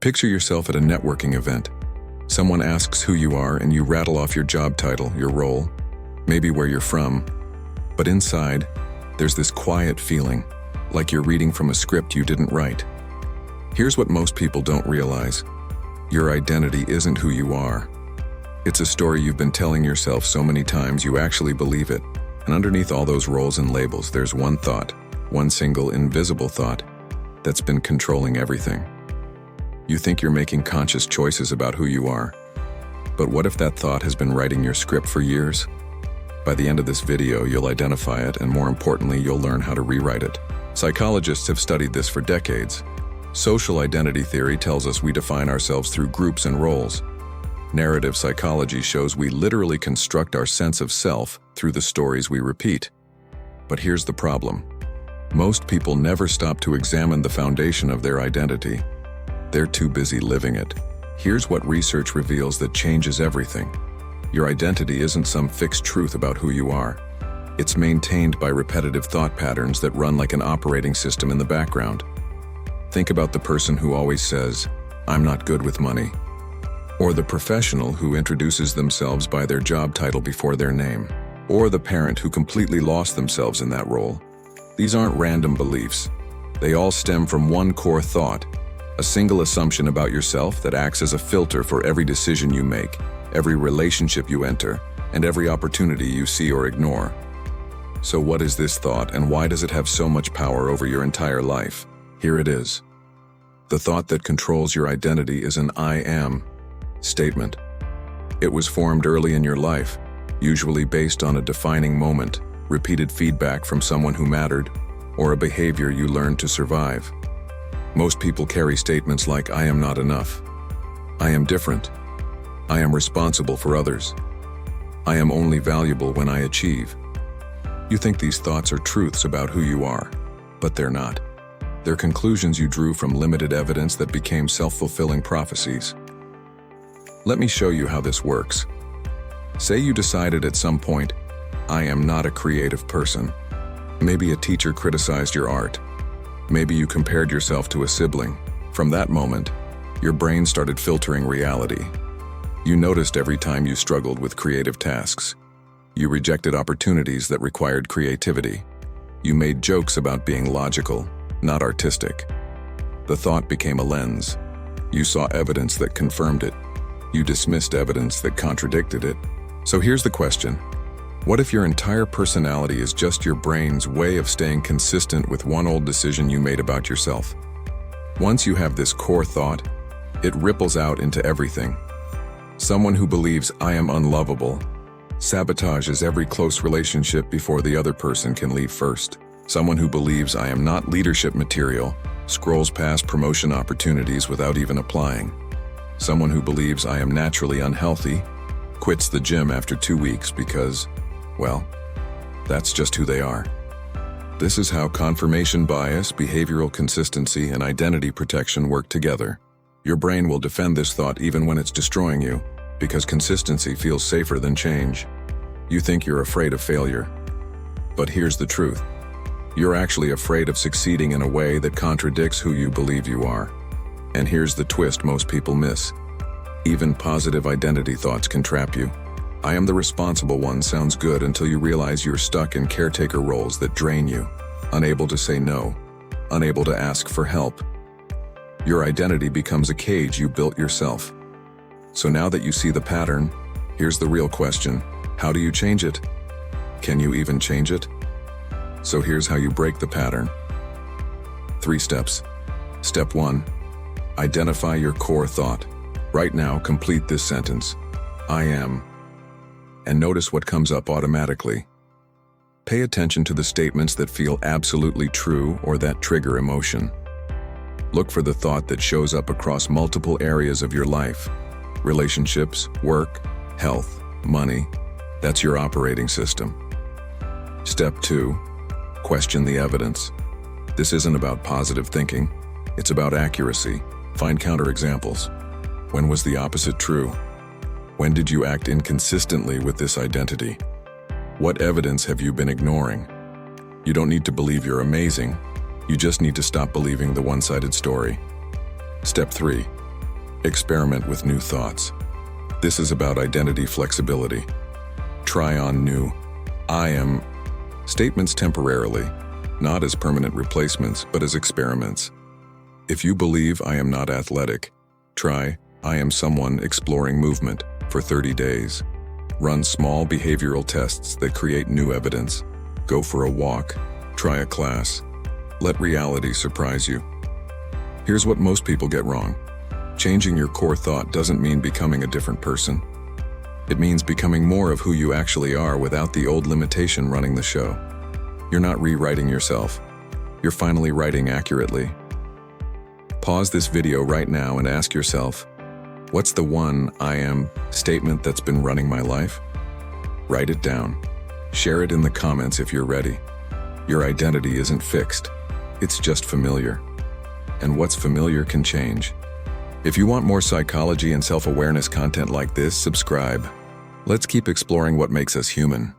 Picture yourself at a networking event. Someone asks who you are and you rattle off your job title, your role, maybe where you're from. But inside, there's this quiet feeling, like you're reading from a script you didn't write. Here's what most people don't realize. Your identity isn't who you are. It's a story you've been telling yourself so many times you actually believe it. And underneath all those roles and labels, there's one thought, one single invisible thought, that's been controlling everything. You think you're making conscious choices about who you are. But what if that thought has been writing your script for years? By the end of this video, you'll identify it, and more importantly, you'll learn how to rewrite it. Psychologists have studied this for decades. Social identity theory tells us we define ourselves through groups and roles. Narrative psychology shows we literally construct our sense of self through the stories we repeat. But here's the problem. Most people never stop to examine the foundation of their identity. They're too busy living it. Here's what research reveals that changes everything. Your identity isn't some fixed truth about who you are. It's maintained by repetitive thought patterns that run like an operating system in the background. Think about the person who always says, "I'm not good with money," or the professional who introduces themselves by their job title before their name, or the parent who completely lost themselves in that role. These aren't random beliefs. They all stem from one core thought, a single assumption about yourself that acts as a filter for every decision you make, every relationship you enter, and every opportunity you see or ignore. So what is this thought, and why does it have so much power over your entire life? Here it is. The thought that controls your identity is an "I am" statement. It was formed early in your life, usually based on a defining moment, repeated feedback from someone who mattered, or a behavior you learned to survive. Most people carry statements like, "I am not enough," "I am different," "I am responsible for others," "I am only valuable when I achieve." You think these thoughts are truths about who you are, but they're not. They're conclusions you drew from limited evidence that became self-fulfilling prophecies. Let me show you how this works. Say you decided at some point, "I am not a creative person." Maybe a teacher criticized your art. Maybe you compared yourself to a sibling. From that moment, your brain started filtering reality. You noticed every time you struggled with creative tasks. You rejected opportunities that required creativity. You made jokes about being logical, not artistic. The thought became a lens. You saw evidence that confirmed it. You dismissed evidence that contradicted it. So here's the question. What if your entire personality is just your brain's way of staying consistent with one old decision you made about yourself? Once you have this core thought, it ripples out into everything. Someone who believes "I am unlovable" sabotages every close relationship before the other person can leave first. Someone who believes "I am not leadership material" scrolls past promotion opportunities without even applying. Someone who believes "I am naturally unhealthy" quits the gym after 2 weeks because, well, that's just who they are. This is how confirmation bias, behavioral consistency, and identity protection work together. Your brain will defend this thought even when it's destroying you, because consistency feels safer than change. You think you're afraid of failure. But here's the truth. You're actually afraid of succeeding in a way that contradicts who you believe you are. And here's the twist most people miss. Even positive identity thoughts can trap you. "I am the responsible one" sounds good until you realize you're stuck in caretaker roles that drain you, unable to say no, unable to ask for help. Your identity becomes a cage you built yourself. So now that you see the pattern, here's the real question. How do you change it? Can you even change it? So here's how you break the pattern. 3 steps. Step 1. Identify your core thought. Right now, complete this sentence. "I am." And notice what comes up automatically. Pay attention to the statements that feel absolutely true or that trigger emotion. Look for the thought that shows up across multiple areas of your life. Relationships, work, health, money. That's your operating system. Step 2. Question the evidence. This isn't about positive thinking. It's about accuracy. Find counterexamples. When was the opposite true? When did you act inconsistently with this identity? What evidence have you been ignoring? You don't need to believe you're amazing. You just need to stop believing the one-sided story. Step 3. Experiment with new thoughts. This is about identity flexibility. Try on new I am statements temporarily, not as permanent replacements, but as experiments. If you believe I am not athletic, try I am someone exploring movement for 30 days. Run small behavioral tests that create new evidence. Go for a walk. Try a class. Let reality surprise you. Here's what most people get wrong. Changing your core thought doesn't mean becoming a different person. It means becoming more of who you actually are without the old limitation running the show. You're not rewriting yourself. You're finally writing accurately. Pause this video right now and ask yourself, what's the one I am statement that's been running my life? Write it down. Share it in the comments if you're ready. Your identity isn't fixed. It's just familiar. And what's familiar can change. If you want more psychology and self-awareness content like this, subscribe. Let's keep exploring what makes us human.